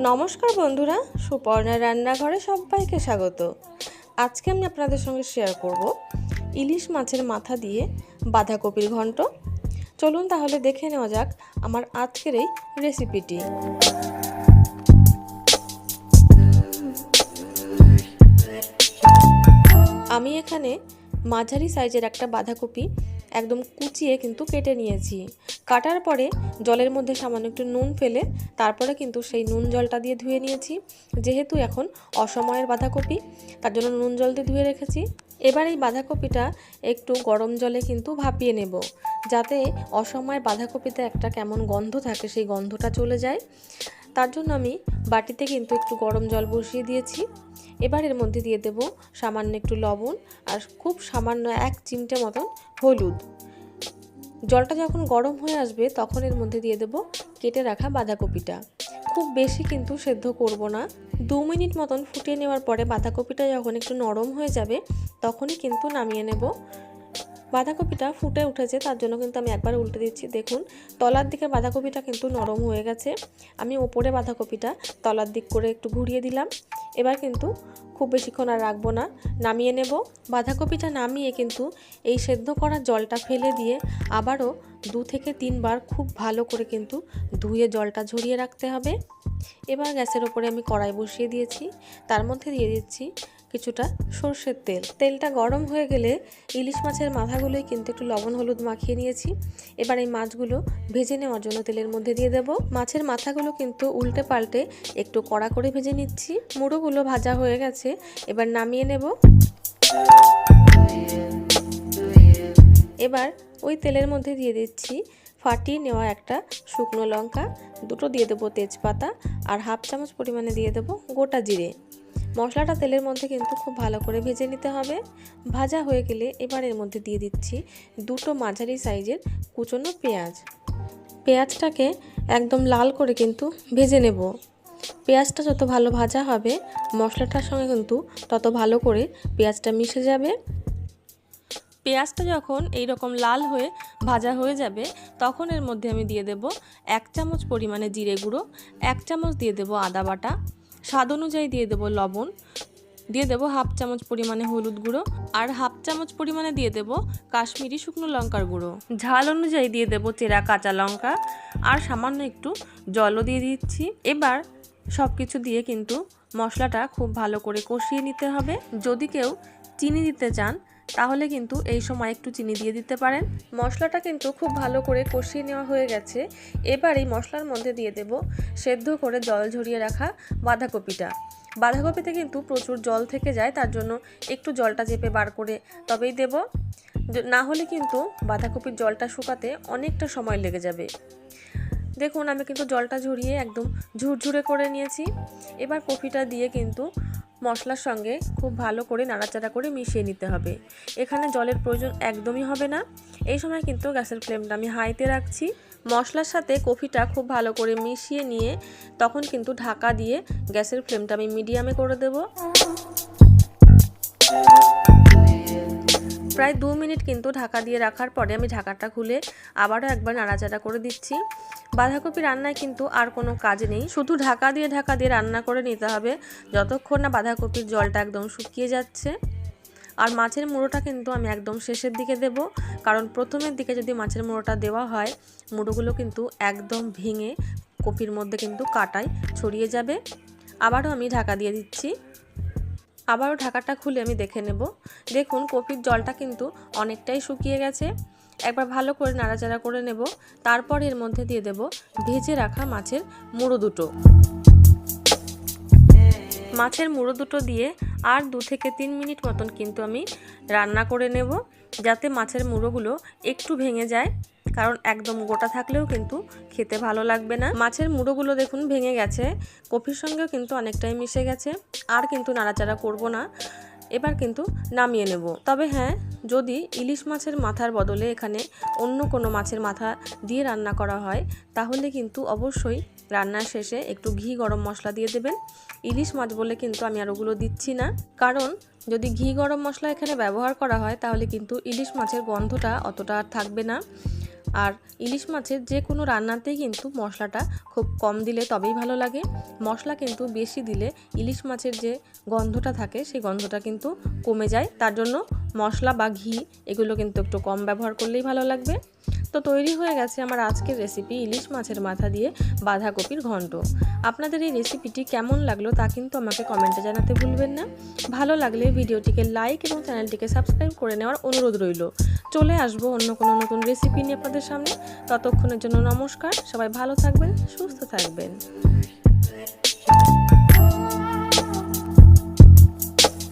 নমস্কার বন্ধুরা, সুপর্ণা রান্নাঘরে সবাইকে স্বাগত। আজকে আমি আপনাদের সঙ্গে শেয়ার করব ইলিশ মাছের মাথা দিয়ে বাঁধাকপির ঘন্ট। চলুন তাহলে দেখে নেওয়া যাক আমার আজকের এই রেসিপিটি। আমি এখানে মাঝারি সাইজের একটা বাঁধাকপি একদম কুচিয়ে কিন্তু কেটে নিয়েছি। কাটার পরে জলের মধ্যে সামান্য একটু নুন ফেলে তারপরে কিন্তু সেই নুন জলটা দিয়ে ধুয়ে নিয়েছি। যেহেতু এখন অসময়ের বাঁধাকপি, তার জন্য নুন জল দিয়ে ধুয়ে রেখেছি। এবার এই বাঁধাকপিটা একটু গরম জলে কিন্তু ভাপিয়ে নেব, যাতে অসময়ের বাঁধাকপিতে একটা কেমন গন্ধ থাকে সেই গন্ধটা চলে যায়। তার জন্য আমি বাটিতে কিন্তু একটু গরম জল বসিয়ে দিয়েছি। এবার এর মধ্যে দিয়ে দেব সামান্য একটু লবণ আর খুব সামান্য 1 চিমটে মতন হলুদ। জলটা যখন গরম হয়ে আসবে তখন এর মধ্যে দিয়ে দেব কেটে রাখা বাঁধাকপিটা। খুব বেশি কিন্তু সেদ্ধ করব না। 2 মিনিট মতন ফুটিয়ে নেওয়ার পরে বাঁধাকপিটা যখন একটু নরম হয়ে যাবে তখনই কিন্তু নামিয়ে নেব। বাঁধাকপিটা ফুটে উঠেছে, তার জন্য কিন্তু আমি একবার উল্টে দিচ্ছি। দেখুন তলার দিকে বাঁধাকপিটা কিন্তু নরম হয়ে গেছে। আমি ওপরে বাঁধাকপিটা তলার দিক করে একটু ঘুরিয়ে দিলাম। এবার কিন্তু খুব বেশিক্ষণ আর রাখবো না, নামিয়ে নেব। বাঁধাকপিটা নামিয়ে কিন্তু এই সেদ্ধ করা জলটা ফেলে দিয়ে আবারও 2 থেকে 3 বার খুব ভালো করে কিন্তু ধুয়ে জলটা ঝরিয়ে রাখতে হবে। এবার গ্যাসের ওপরে আমি কড়াই বসিয়ে দিয়েছি, তার মধ্যে দিয়ে দিচ্ছি কিছুটা সর্ষের তেল। তেলটা গরম হয়ে গেলে ইলিশ মাছের মাথাগুলোই কিন্তু একটু লবণ হলুদ মাখিয়ে নিয়েছি। এবার এই মাছগুলো ভেজে নেওয়ার জন্য তেলের মধ্যে দিয়ে দেব। মাছের মাথাগুলো কিন্তু উল্টে পাল্টে একটু কড়া করে ভেজে নিচ্ছি। মুড়োগুলো ভাজা হয়ে গেছে, এবার নামিয়ে নেব। এবার ওই তেলের মধ্যে দিয়ে দিচ্ছি ফাটিয়ে নেওয়া একটা শুকনো লঙ্কা, দুটো দিয়ে দেবো তেজপাতা আর 1/2 চামচ পরিমাণে দিয়ে দেবো গোটা জিরে। মশলাটা তেলের মধ্যে কিন্তু খুব ভালো করে ভেজে নিতে হবে। ভাজা হয়ে গেলে এবার এর মধ্যে দিয়ে দিচ্ছি 2টো মাঝারি সাইজের কুচনো পেঁয়াজ। পেঁয়াজটাকে একদম লাল করে কিন্তু ভেজে নেব। পেঁয়াজটা যত ভালো ভাজা হবে মশলাটার সঙ্গে কিন্তু তত ভালো করে পেঁয়াজটা মিশে যাবে। পেঁয়াজটা যখন এই রকম লাল হয়ে ভাজা হয়ে যাবে তখন এর মধ্যে আমি দিয়ে দেব 1 চামচ পরিমাণে জিরে গুঁড়ো, 1 চামচ দিয়ে দেব আদা বাটা, স্বাদ অনুযায়ী দিয়ে দেব লবণ, দিয়ে দেব 1/2 চামচ পরিমাণে হলুদ গুঁড়ো আর 1/2 চামচ পরিমাণে দিয়ে দেব কাশ্মীরি শুকনো লঙ্কার গুঁড়ো। ঝাল অনুযায়ী দিয়ে দেব চেরা কাঁচা লঙ্কা আর সামান্য একটু জলও দিয়ে দিচ্ছি। এবার সব কিছু দিয়ে কিন্তু মশলাটা খুব ভালো করে কষিয়ে নিতে হবে। যদি কেউ চিনি দিতে চান তাহলে কিন্তু এই সময় একটু চিনি দিয়ে দিতে পারেন। মশলাটা কিন্তু খুব ভালো করে কষিয়ে নেওয়া হয়ে গেছে। এবার এই মশলার মধ্যে দিয়ে দেব সেদ্ধ করে জল ঝরিয়ে রাখা বাঁধাকপিটা। বাঁধাকপিতে কিন্তু প্রচুর জল থেকে যায়, তার জন্য একটু জলটা চেপে বার করে তবেই দেব, না হলে কিন্তু বাঁধাকপির জলটা শুকাতে অনেকটা সময় লেগে যাবে। দেখুন আমি কিন্তু জলটা ঝরিয়ে একদম ঝুরঝুরে করে নিয়েছি। এবার কপিটা দিয়ে কিন্তু মশলার সঙ্গে খুব ভালো করে নাড়াচাড়া করে মিশিয়ে নিতে হবে। এখানে জলের প্রয়োজন একদমই হবে না। এই সময় কিন্তু গ্যাসের ফ্লেমটা আমি হাইতে রাখছি। মশলার সাথে কফিটা খুব ভালো করে মিশিয়ে নিয়ে তখন কিন্তু ঢাকা দিয়ে গ্যাসের ফ্লেমটা আমি মিডিয়ামে করে দেব। প্রায় 2 মিনিট কিন্তু ঢাকা দিয়ে রাখার পরে আমি ঢাকাটা খুলে আবারও একবার নাড়াচাড়া করে দিচ্ছি। বাঁধাকপি রান্নায় কিন্তু আর কোনো কাজ নেই, শুধু ঢাকা দিয়ে রান্না করে নিতে হবে যতক্ষণ না বাঁধাকপির জলটা একদম শুকিয়ে যাচ্ছে। আর মাছের মুড়োটা কিন্তু আমি একদম শেষের দিকে দেব, কারণ প্রথমের দিকে যদি মাছের মুড়োটা দেওয়া হয় মুড়োগুলো কিন্তু একদম ভেঙে কপির মধ্যে কিন্তু কাঁটায় ছড়িয়ে যাবে। আবারও আমি ঢাকা দিয়ে দিচ্ছি। আবারও ঢাকাটা খুলে আমি দেখে নেব। দেখুন কপির জলটা কিন্তু অনেকটাই শুকিয়ে গেছে। একবার ভালো করে নাড়াচাড়া করে নেব। তারপর এর মধ্যে দিয়ে দেব ভেজে রাখা মাছের মুড়ো দুটো। মাছের মুড়ো দুটো দিয়ে আর 2 থেকে 3 মিনিট মতন কিন্তু আমি রান্না করে নেব, যাতে মাছের মুড়োগুলো একটু ভেঙে যায়, কারণ একদম গোটা থাকলেও কিন্তু খেতে ভালো লাগবে না। মাছের মুড়োগুলো দেখুন ভেঙে গেছে, কপির সঙ্গেও কিন্তু অনেকটাই মিশে গেছে। আর কিন্তু নাড়াচাড়া করব না, এবার কিন্তু নামিয়ে নেব। তবে হ্যাঁ, যদি ইলিশ মাছের মাথার বদলে এখানে অন্য কোনো মাছের মাথা দিয়ে রান্না করা হয় তাহলে কিন্তু অবশ্যই রান্নার শেষে একটু ঘি গরম মশলা দিয়ে দেবেন। ইলিশ মাছ বলে কিন্তু আমি আর ওগুলো দিচ্ছি না, কারণ যদি ঘি গরম মশলা এখানে ব্যবহার করা হয় তাহলে কিন্তু ইলিশ মাছের গন্ধটা অতটা আর থাকবে না। আর ইলিশ মাছের যে কোনো রান্নাতেই কিন্তু মশলাটা খুব কম দিলে তবেই ভালো লাগে। মশলা কিন্তু বেশি দিলে ইলিশ মাছের যে গন্ধটা থাকে সেই গন্ধটা কিন্তু কমে যায়। তার জন্য মশলা বা ঘি এগুলো কিন্তু একটু কম ব্যবহার করলেই ভালো লাগবে। তো তৈরি হয়ে গেছে আমার আজকের রেসিপি ইলিশ মাছের মাথা দিয়ে বাঁধাকপির ঘন্ট। আপনাদের এই রেসিপিটি কেমন লাগলো তা কিন্তু আমাকে কমেন্টে জানাতে ভুলবেন না। ভালো লাগলে ভিডিওটিকে লাইক এবং চ্যানেলটিকে সাবস্ক্রাইব করে নেওয়ার অনুরোধ রইল। চলে আসবো অন্য কোনো নতুন রেসিপি নিয়ে আপনাদের সামনে। ততক্ষণের জন্য নমস্কার। সবাই ভালো থাকবেন, সুস্থ থাকবেন।